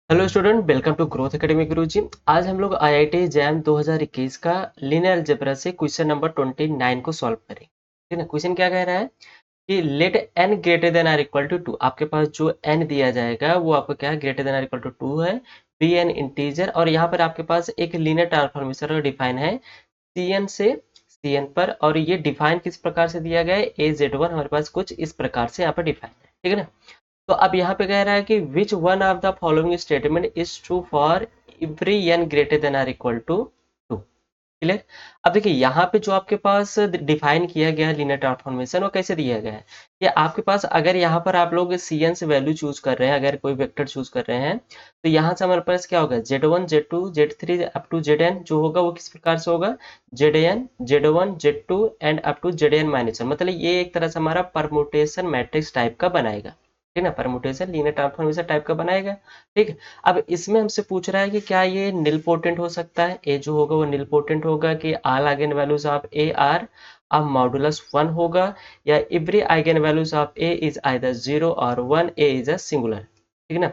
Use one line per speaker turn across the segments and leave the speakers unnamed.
Hello student, welcome to Growth Academy Guruji. आज हम लोग आईआईटी जैम 2021 का लीनियर अलजेब्रा से क्वेश्चन नंबर 29 को सॉल्व करेंगे। ठीक है ना। क्वेश्चन क्या कह रहा है कि let n greater than or equal to 2। आपके पास जो एन दिया जाएगा वो आपका क्या है, greater than or equal to 2 है। बी एन इंटीजर, और यहाँ पर आपके पास एक लीनियर ट्रांसफॉर्मेशन डिफाइन है सी एन से सी एन पर, और ये डिफाइन किस प्रकार से दिया गया है, ए जेड वन हमारे पास कुछ इस प्रकार से यहाँ पर डिफाइन है। ठीक है ना। तो अब यहाँ पे कह रहा है कि which one of the following statement is true for every n greater than or equal to 2। Clear. अब देखिए यहाँ पे जो आपके पास डिफाइन किया गया है लीनियर ट्रांसफॉर्मेशन, वो कैसे दिया गया है कि आपके पास अगर यहाँ पर आप लोग सी एन से वैल्यू चूज कर रहे हैं, अगर कोई वेक्टर चूज कर रहे हैं, तो यहाँ से हमारे पास क्या होगा, z one z two z three up to z n जो होगा वो किस प्रकार से होगा, z n z one z two and up to z n minus one. मतलब ये एक तरह से हमारा परमुटेशन मैट्रिक्स टाइप का बनाएगा। ठीक है ना, परमुटेशन लीनियर ट्रांसफॉर्मेशन टाइप का बनाएगा। ठीक है। अब इसमें हमसे पूछ रहा है कि क्या ये निल पोटेंट हो सकता है, ए जो होगा वो निल पोटेंट होगा, कि all eigen values of A R of modulus 1 होगा, या every eigen values of A is either 0 और 1, ए इज अ सिंगुलर। ठीक है ना।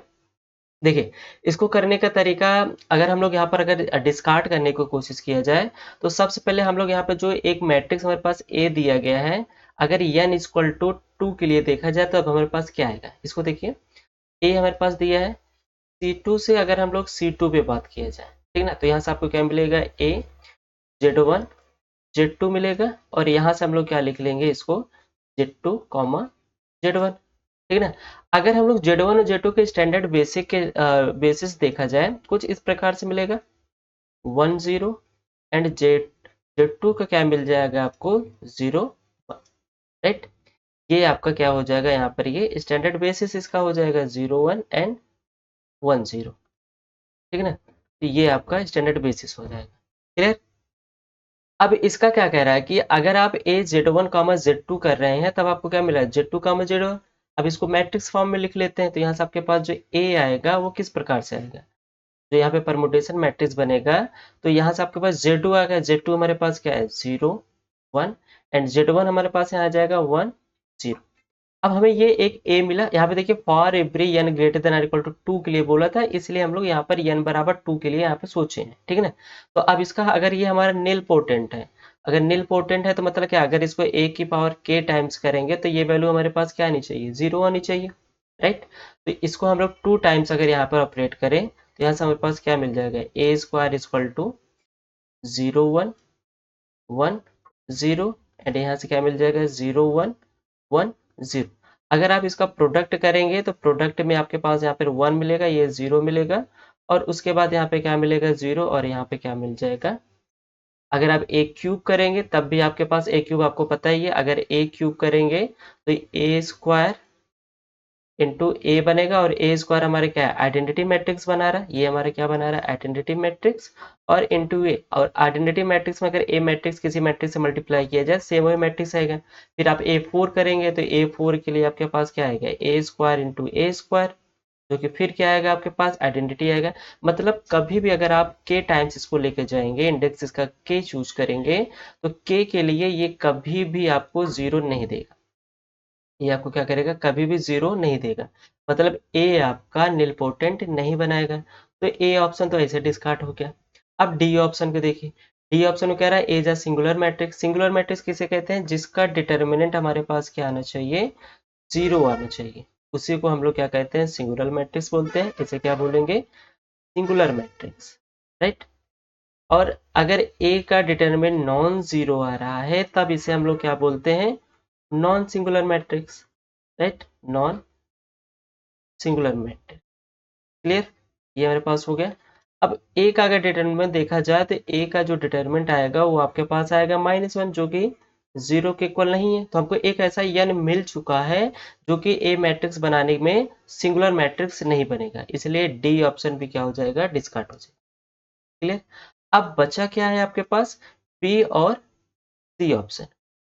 देखिए, इसको करने का तरीका, अगर हम लोग यहाँ पर अगर डिस्कार्ड करने की कोशिश किया जाए, तो सबसे पहले हम लोग यहाँ पे जो एक मैट्रिक्स हमारे पास ए दिया गया है, अगर n इक्वल टू 2 के लिए देखा जाए तो अब हमारे पास क्या आएगा, इसको देखिए। ए हमारे पास दिया है, C2 से अगर हम लोग C2 पे बात किया जाए, ठीक ना, तो यहाँ से आपको क्या मिलेगा, ए जेड वन जेड टू मिलेगा, और यहाँ से हम लोग क्या लिख लेंगे इसको, Z two comma Z one. ठीक है ना। अगर हम लोग जेड वन और जेड टू के स्टैंडर्ड बेसिक के बेसिस देखा जाए, कुछ इस प्रकार से मिलेगा 1 0, एंड जेड जेड टू का क्या मिल जाएगा आपको 0 1। राइट। ये आपका क्या हो जाएगा, यहाँ पर ये स्टैंडर्ड बेसिस इसका हो जाएगा 0 1 एंड 1 0। ठीक है ना। तो ये आपका स्टैंडर्ड बेसिस हो जाएगा। क्लियर। अब इसका क्या कह रहा है कि अगर आप A Z one comma Z two कर रहे हैं, तब आपको क्या मिला है, Z two comma Z one. अब इसको मैट्रिक्स फॉर्म में लिख लेते हैं, तो यहाँ से आपके पास जो ए आएगा वो किस प्रकार से आएगा, जो यहाँ पे परमुटेशन मैट्रिक्स बनेगा, तो यहाँ से आपके पास जेड टू आ गया, जेड टू हमारे पास क्या है 0 1, एंड जेड वन हमारे पास यहाँ आ जाएगा 1 0। अब हमें ये एक ए मिला, यहाँ पे देखिए for every n greater than or equal to 2 के लिए बोला था, इसलिए हम लोग यहाँ पर एन बराबर 2 के लिए यहाँ पे सोचे हैं। ठीक है ना। तो अब इसका अगर ये हमारा नील पोटेंट है, अगर नील पोटेंट है तो मतलब क्या, अगर इसको ए की पावर के टाइम्स करेंगे तो ये वैल्यू हमारे पास क्या आनी चाहिए, 0 आनी चाहिए। राइट। तो इसको हम लोग 2 टाइम्स अगर यहाँ पर ऑपरेट करें, तो यहाँ से हमारे पास क्या मिल जाएगा, ए स्क्वायर इक्वल टू 0 1 1 0, एंड यहाँ से क्या मिल जाएगा 0 1 1 0। अगर आप इसका प्रोडक्ट करेंगे तो प्रोडक्ट में आपके पास यहाँ पर 1 मिलेगा, ये 0 मिलेगा, और उसके बाद यहाँ पे क्या मिलेगा 0, और यहाँ पे क्या मिल जाएगा। अगर आप ए क्यूब करेंगे तब भी आपके पास ए क्यूब आपको पता ही है, अगर ए क्यूब करेंगे तो ए स्क्वायर इंटू ए बनेगा, और ए स्क्वायर हमारे क्या है, आइडेंटिटी मैट्रिक्स बना रहा है, ये हमारे क्या बना रहा है, आइडेंटिटी मैट्रिक्स, और इंटू ए। और आइडेंटिटी मैट्रिक्स में अगर ए मैट्रिक्स किसी मैट्रिक्स से मल्टीप्लाई किया जाए, सेम वही मैट्रिक्स आएगा। फिर आप ए फोर करेंगे तो ए फोर के लिए आपके पास क्या आएगा, ए स्क्वायर इंटू ए स्क्वायर, जो कि फिर क्या आएगा आपके पास, आइडेंटिटी आएगा। मतलब कभी भी अगर आप के टाइम्स इसको लेके जाएंगे, इंडेक्स इसका के चूज करेंगे, तो के के लिए ये कभी भी आपको 0 नहीं देगा। ये आपको क्या करेगा, कभी भी 0 नहीं देगा। मतलब ए आपका निलपोटेंट नहीं बनाएगा। तो ए ऑप्शन तो ऐसे डिस्कार्ड हो गया। अब डी ऑप्शन को देखिए। डी ऑप्शन में कह रहा है A is a singular matrix. Singular matrix किसे कहते हैं, जिसका डिटर्मिनेंट हमारे पास क्या आना चाहिए, 0 आना चाहिए। उसी को हम लोग क्या कहते हैं, सिंगुलर मैट्रिक्स बोलते हैं। इसे क्या बोलेंगे, सिंगुलर मैट्रिक्स। राइट। और अगर ए का डिटर्मिनेंट नॉन जीरो आ रहा है, तब इसे हम लोग क्या बोलते हैं, non singular matrix. Right. Non singular matrix. Clear. ये हमारे पास हो गया। अब ए का अगर डिटर्मिनेंट देखा जाए, तो ए का जो डिटर्मिनेंट आएगा वो आपके पास आएगा -1, जो कि 0 के इक्वल नहीं है। तो हमको एक ऐसा n मिल चुका है जो कि ए मैट्रिक्स बनाने में सिंगुलर मैट्रिक्स नहीं बनेगा, इसलिए डी ऑप्शन भी क्या हो जाएगा, डिस्कार्ड हो जाएगा। क्लियर। अब बचा क्या है आपके पास, बी और सी ऑप्शन।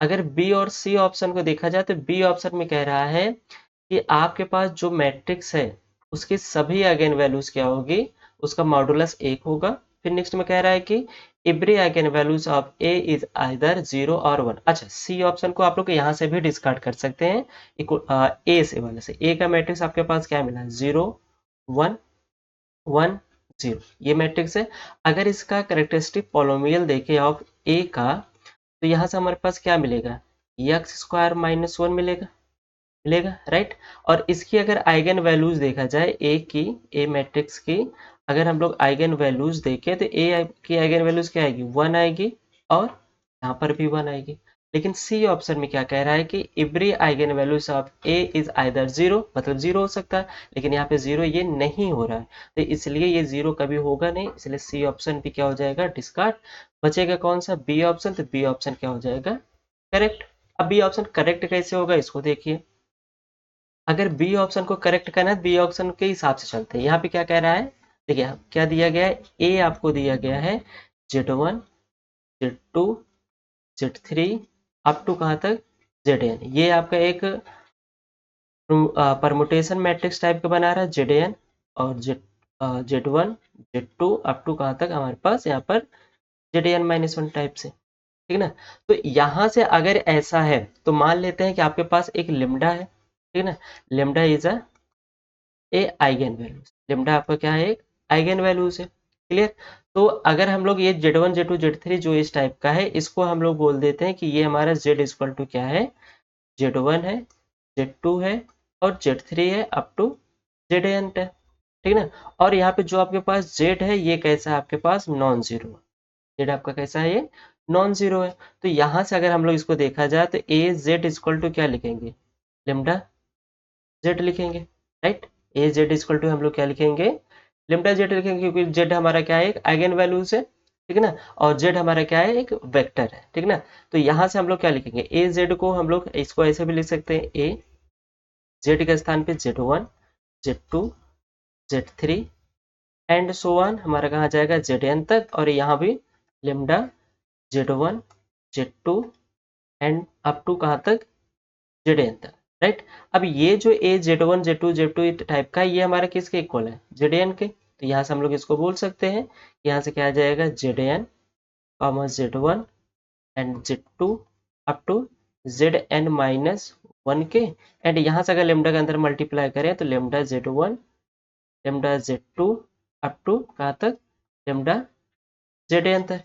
अगर बी और सी ऑप्शन को देखा जाए, तो बी ऑप्शन में कह रहा है कि आपके पास जो मैट्रिक्स है उसकी सभी आइगन वैल्यूज क्या होगी, उसका मॉडुलस 1 होगा। फिर नेक्स्ट में कह रहा है कि every eigen values of A is either 0 और 1। अच्छा, सी ऑप्शन को आप लोग यहाँ से भी डिस्कार्ड कर सकते हैं, ए से वाले से। ए का मैट्रिक्स आपके पास क्या मिला, 0 1 1 0 ये मैट्रिक्स है। अगर इसका कैरेक्टरिस्टिक पॉलिनोमियल देखें ऑफ ए का, तो यहाँ से हमारे पास क्या मिलेगा, एक्स स्क्वायर माइनस 1 मिलेगा, राइट। और इसकी अगर आइगन वैल्यूज देखा जाए ए की, ए मैट्रिक्स की अगर हम लोग आइगन वैल्यूज देखें तो ए की आइगन वैल्यूज क्या आएगी, 1 आएगी, और यहाँ पर भी 1 आएगी। लेकिन सी ऑप्शन में क्या कह रहा है कि every eigen values of A is either 0, मतलब 0 हो सकता है, लेकिन यहाँ पे 0 ये नहीं हो रहा है, तो इसलिए ये 0 कभी होगा नहीं, इसलिए सी ऑप्शन भी क्या हो जाएगा, डिस्कार्ड। बचेगा कौन सा, बी ऑप्शन, तो बी ऑप्शन क्या हो जाएगा, करेक्ट। अब बी ऑप्शन करेक्ट कैसे होगा इसको देखिए। अगर बी ऑप्शन को करेक्ट करना है, बी ऑप्शन के हिसाब से चलते हैं। यहाँ पे क्या कह रहा है, देखिए क्या दिया गया है, ए आपको दिया गया है Z1 Z2 Z3 up to कहाँ तक, Zn। ये आपका एक परमुटेशन मैट्रिक्स टाइप का बना रहा है Zn, और Z1 Z2 अप टू कहाँ तक हमारे पास यहाँ पर Zn-1 टाइप से, ठीक ना। तो यहाँ से अगर ऐसा है तो मान लेते हैं कि आपके पास एक लिम्डा है, ठीक ना। लिम्डा इज ए आइगन वैल्यूज, लिम्डा आपका क्या है, एक आइगन वैल्यूज है, क्लियर। तो अगर हम लोग ये Z1 Z2 Z3 जो इस टाइप का है, इसको हम लोग बोल देते हैं कि ये हमारा Z इक्वल टू क्या है, Z1 है, Z2 है, और Z3 है अप टू Zn है, ठीक ना। और यहाँ पे जो आपके पास Z है ये कैसा है, आपके पास नॉन जीरो है, Z आपका कैसा है, ये नॉन जीरो है। तो यहाँ से अगर हम लोग इसको देखा जाए तो ए जेड इक्वल टू क्या लिखेंगे, लिम्डा जेड लिखेंगे, right. A z equal to हम लोग क्या लिखेंगे, लिम्डा जेड लिखेंगे, क्योंकि जेड हमारा क्या है, एक आइगन वैल्यूज है, ठीक है ना, और जेड हमारा क्या है, एक वेक्टर है, ठीक ना। तो यहाँ से हम लोग क्या लिखेंगे, ए जेड को हम लोग इसको ऐसे भी लिख सकते हैं, ए जेड के स्थान पे Z1 Z2 Z3 and so on, हमारा कहाँ जाएगा, Zn तक, और यहाँ भी लिम्डा Z1 Z2 and up to कहाँ तक, Zn तक, राइट। अब ये जो ए Z1 Z2 Z2 टाइप का ये हमारा किसके इक्वल है, Zn के। तो यहाँ से हम लोग इसको बोल सकते हैं, यहाँ से क्या आ जाएगा, Zn Z1 and Z2 up to Zn-1 के, एंड यहाँ से अगर लेमडा के अंदर मल्टीप्लाई करें तो lambda Z1 lambda Z2 up to कहाँ तक, लेमडा Zn तक,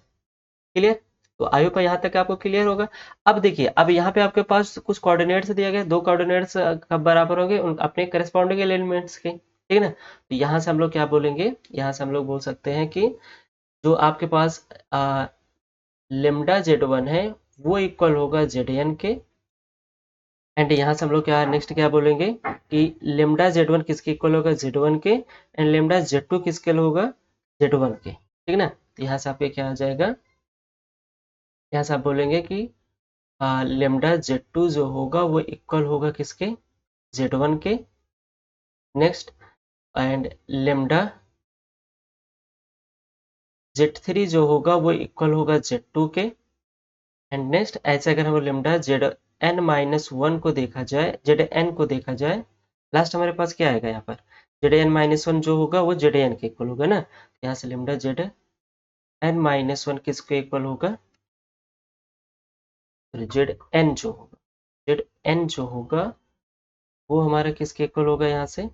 क्लियर। तो आई होप यहाँ तक आपको क्लियर होगा। अब देखिए, अब यहाँ पे आपके पास कुछ कोऑर्डिनेट्स दिए गए, दो कोऑर्डिनेट्स कब बराबर होंगे, उन अपने करस्पॉन्डिंग एलिमेंट्स के, ठीक है ना। तो यहाँ से हम लोग क्या बोलेंगे, यहाँ से हम लोग बोल सकते हैं कि जो आपके पास लेमडा Z1 है वो इक्वल होगा Zn के, एंड यहाँ से हम लोग क्या नेक्स्ट क्या बोलेंगे कि लेमडा Z1 किसके इक्वल होगा, Z1 के, एंड लेमडा Z2 किसके होगा, Z1 के, ठीक ना। तो यहाँ से आपके क्या आ जाएगा, यहाँ से आप बोलेंगे कि लेमडा Z2 जो होगा वो इक्वल होगा किसके, Z1 के, नेक्स्ट, एंड लेमडा Z3 जो होगा वो इक्वल होगा Z2 के, एंड नेक्स्ट ऐसे अगर हम लेमडा Zn-1 को देखा जाए, Zn को देखा जाए, लास्ट हमारे पास क्या आएगा यहाँ पर, Zn-1 जो होगा वो Zn के इक्वल होगा ना। यहाँ से लेमडा Zn-1 किसके इक्वल होगा, Zn जो होगा, Zn जो होगा वो हमारा किसके इक्वल होगा, यहाँ से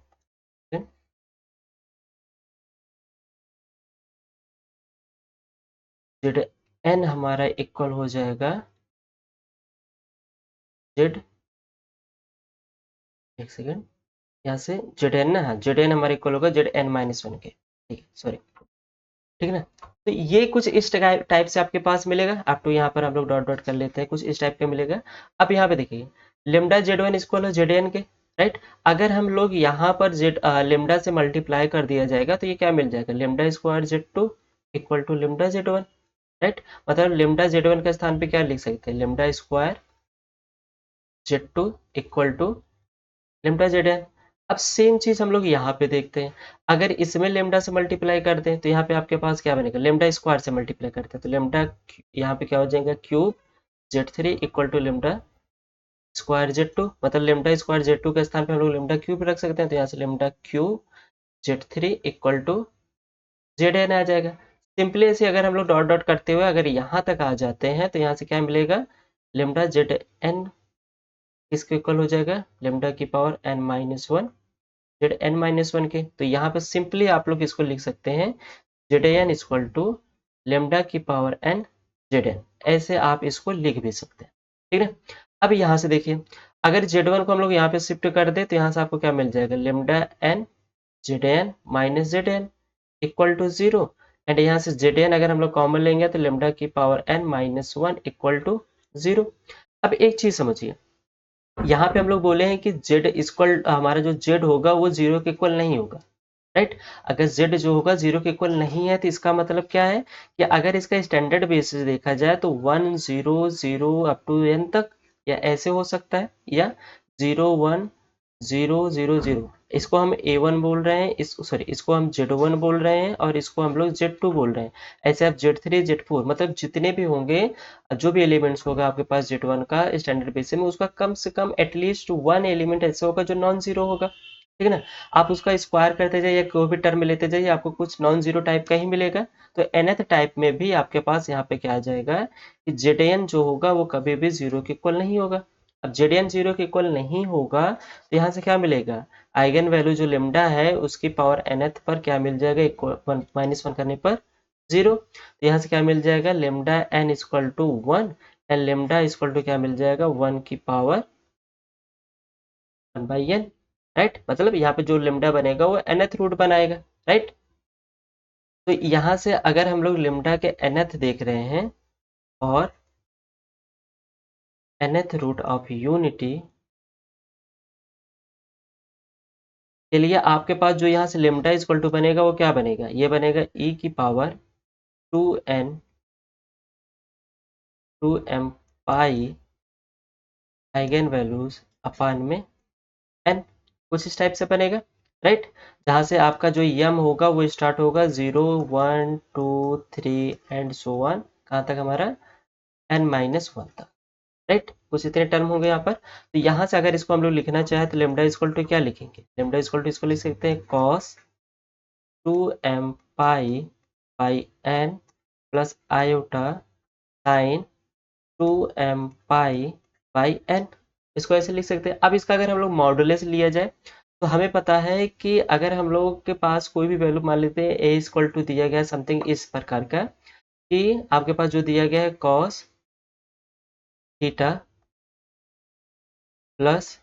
Zn हमारा इक्वल हो जाएगा Z, एक सेकेंड, यहाँ से Zn ना, हाँ Zn हमारा इक्वल होगा Zn-1 के, ठीक है, सॉरी, ठीक है ना। तो ये कुछ इस टाइप से आपके पास मिलेगा, अप टू यहाँ पर हम लोग डॉट डॉट कर लेते हैं, कुछ इस टाइप का मिलेगा। अब यहाँ पे देखिए, लेमडा Z1 इक्वल है Zn के, राइट। अगर हम लोग यहाँ पर लेमडा से मल्टीप्लाई कर दिया जाएगा तो ये क्या मिल जाएगा, lambda square Z2 equal to lambda Z1, right. मतलब लेमडा Z1 के स्थान पे क्या लिख सकते हैं, lambda square Z2 equal to lambda Zn। अब सेम चीज हम लोग यहाँ पे देखते हैं, अगर इसमें लेमडा से मल्टीप्लाई करते हैं तो यहाँ पे आपके पास क्या बनेगा, लेमडा स्क्वायर से मल्टीप्लाई करते हैं तो लेमडा यहाँ पे क्या हो जाएगा, cube Z3 equal to lambda square Z2, मतलब लेमडा स्क्वायर Z2 के स्थान पे हम लोग लेमडा क्यूब रख सकते हैं, तो यहाँ से lambda cube Z3 equal to Zn आ जाएगा। सिंपली ऐसे अगर हम लोग डॉट डॉट करते हुए अगर यहाँ तक आ जाते हैं तो यहाँ से क्या मिलेगा, लेमडा Zn किसके इक्वल हो जाएगा, लेमडा की power n-1 z n minus one के। तो यहाँ पे सिंपली आप लोग इसको लिख सकते हैं z n equal to lambda की पावर एन जेड एन, ऐसे आप इसको लिख भी सकते हैं, ठीक है। अब यहाँ से देखिए, अगर जेड वन को हम लोग यहाँ पे शिफ्ट कर दे तो यहाँ से आपको क्या मिल जाएगा, lambda N z n minus Z n equal to zero. And यहाँ से जेड एन अगर हम लोग कॉमन लेंगे तो लेमडा की power n minus one equal to zero. अब एक चीज समझिए, यहाँ पे हम लोग बोले हैं कि z इक्वल, हमारा जो z होगा वो जीरो के इक्वल नहीं होगा, राइट। अगर z जो होगा जीरो के इक्वल नहीं है तो इसका मतलब क्या है कि अगर इसका स्टैंडर्ड बेसिस देखा जाए तो 1 0 0 अप टू n तक, या ऐसे हो सकता है, या 0 1 0 0 0, इसको हम a1 बोल रहे हैं, इस सॉरी इसको हम z1 बोल रहे हैं और इसको हम लोग z2 बोल रहे हैं। ऐसे आप z3 z4 मतलब जितने भी होंगे, जो भी एलिमेंट्स होगा आपके पास z1 का स्टैंडर्ड बेसिस में, उसका कम से कम एटलीस्ट वन एलिमेंट ऐसे होगा जो नॉन जीरो होगा, ठीक है ना। आप उसका स्क्वायर करते जाइए, कोई भी टर्म लेते जाइए, आपको कुछ नॉन जीरो टाइप का ही मिलेगा। तो nth टाइप में भी आपके पास यहाँ पे क्या आ जाएगा कि Zn जो होगा वो कभी भी जीरो के इक्वल नहीं होगा। अब Zn जीरो के इक्वल नहीं होगा तो यहाँ से क्या मिलेगा, आइगन वैल्यू जो लेमडा है उसकी पावर nth पर क्या मिल जाएगा, इक्वल माइनस वन करने पर जीरो। तो यहाँ से क्या मिल जाएगा, lambda n equal to one and lambda equal to क्या मिल जाएगा, वन की power one by n, right. मतलब यहाँ पे जो लेमडा बनेगा वो nth रूट बनाएगा, राइट। तो यहाँ से अगर हम लोग लेमडा के nth देख रहे हैं और nth रूट ऑफ यूनिटी के लिए आपके पास जो यहाँ से लेमडा इक्वल टू बनेगा वो क्या बनेगा, ये बनेगा e की पावर 2m पाई आइगन वैल्यूज अपान में n, कुछ इस टाइप से बनेगा, राइट। जहाँ से आपका जो यम होगा वो स्टार्ट होगा 0 1 2 3 एंड सो वन, कहाँ तक हमारा n माइनस वन तक, राइट। कुछ इतने टर्म होंगे यहाँ पर। तो यहाँ से अगर इसको हम लोग लिखना चाहे तो लेमडा इक्वल टू क्या लिखेंगे, लेमडा इक्वल टू इसको लिख सकते हैं cos 2m pi by n plus iota sine 2m pi by n, इसको ऐसे लिख सकते हैं। अब इसका अगर हम लोग मॉडुलस लिया जाए तो हमें पता है कि अगर हम लोग के पास कोई भी वैल्यू मान लेते हैं a इक्वल टू दिया गया समथिंग इस प्रकार का, कि आपके पास जो दिया गया है cos theta plus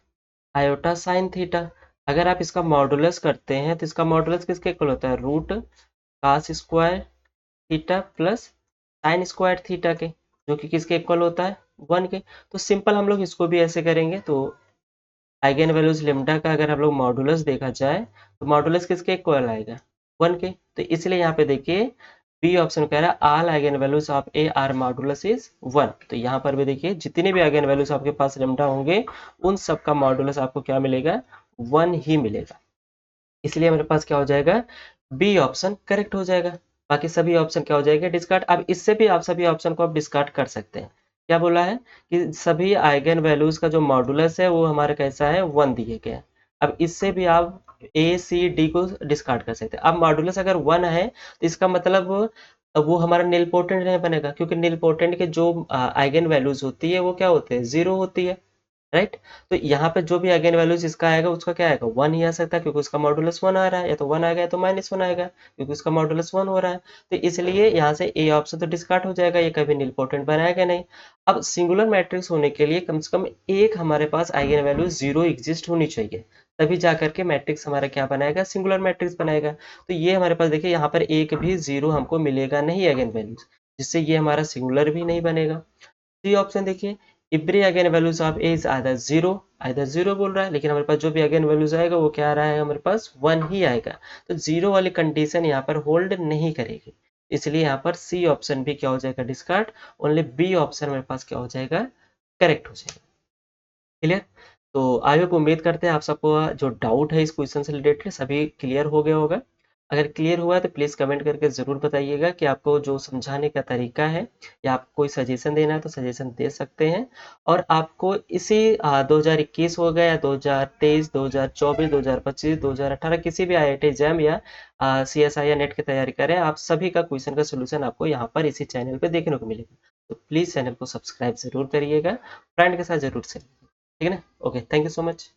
iota sine theta, अगर आप इसका मॉडुलस करते हैं तो इसका मॉडुलस किसके इक्वल होता है, root cos square theta plus sine square theta के, जो कि किसके इक्वल होता है, वन के। तो सिंपल हम लोग इसको भी ऐसे करेंगे। तो आइगन वैल्यूज लेमडा का अगर हम लोग मॉडुलस देखा जाए तो मॉडुलस किसके इक्वल आएगा, वन के। तो इसलिए यहाँ पे देखिए बी ऑप्शन कह रहा है all eigen values of A R modulus is one. तो यहाँ पर भी देखिए जितने भी आइगन वैल्यूज आपके पास लेमडा होंगे उन सब का मॉडुलस आपको क्या मिलेगा, वन ही मिलेगा। इसलिए मेरे पास क्या हो जाएगा, बी ऑप्शन करेक्ट हो जाएगा। बाकी सभी ऑप्शन क्या हो जाएगा, डिस्कार्ड। अब इससे भी आप सभी ऑप्शन को आप डिस्कार्ड कर सकते हैं। क्या बोला है कि सभी आइगन वैल्यूज का जो मॉडुलस है वो हमारा कैसा है, वन दिए गए हैं। अब इससे भी आप ए सी डी को डिस्कार्ड कर सकते हैं। अब मॉडुलस अगर वन है तो इसका मतलब वो हमारा नील पोटेंट नहीं बनेगा, क्योंकि नील पोटेंट के जो आइगन वैल्यूज होती है वो क्या होते हैं, जीरो होती है, राइट। तो यहाँ पे जो भी आइगन वैल्यूज इसका आएगा उसका क्या आएगा, वन ही आ सकता है, क्योंकि उसका मॉडुलस वन आ रहा है, या तो वन आएगा या तो माइनस वन आएगा, क्योंकि उसका मॉडुलस वन हो रहा है। तो इसलिए यहाँ से ए ऑप्शन तो डिस्कार्ड हो जाएगा, ये कभी नीलपोटेंट बनाएगा नहीं। अब सिंगुलर मैट्रिक्स होने के लिए कम से कम एक हमारे पास आइगन वैल्यू जीरो एग्जिस्ट होनी चाहिए, तभी जाकर के मैट्रिक्स हमारा क्या बनाएगा, सिंगुलर मैट्रिक्स बनाएगा। तो ये हमारे पास देखिए यहाँ पर एक भी जीरो हमको मिलेगा नहीं आइगन वैल्यूज, जिससे ये हमारा सिंगुलर भी नहीं बनेगा। सी ऑप्शन देखिए, every eigen values of A is either zero बोल रहा है, लेकिन हमारे पास जो भी आइगन वैल्यूज आएगा वो क्या आ रहा है, हमारे पास वन ही आएगा। तो जीरो वाली कंडीशन यहाँ पर होल्ड नहीं करेगी, इसलिए यहाँ पर सी ऑप्शन भी क्या हो जाएगा, डिस्कार्ड। ओनली बी ऑप्शन मेरे पास क्या हो जाएगा, करेक्ट हो जाएगा। क्लियर। तो आई होप, उम्मीद करते हैं आप सबको जो डाउट है इस क्वेश्चन से रिलेटेड सभी क्लियर हो गया होगा। अगर क्लियर हुआ है तो प्लीज़ कमेंट करके ज़रूर बताइएगा कि आपको जो समझाने का तरीका है, या आपको कोई सजेशन देना है तो सजेशन दे सकते हैं। और आपको इसी 2021 हो गया या 2023, 2024, 2025, 2018 किसी भी IIT एग्जाम या CSI या नेट की तैयारी करें, आप सभी का क्वेश्चन का सोल्यूशन आपको यहाँ पर इसी चैनल पर देखने को मिलेगा। तो प्लीज़ चैनल को सब्सक्राइब ज़रूर करिएगा, फ्रेंड के साथ ज़रूर शेयर, ठीक है ना। Okay, thank you so much.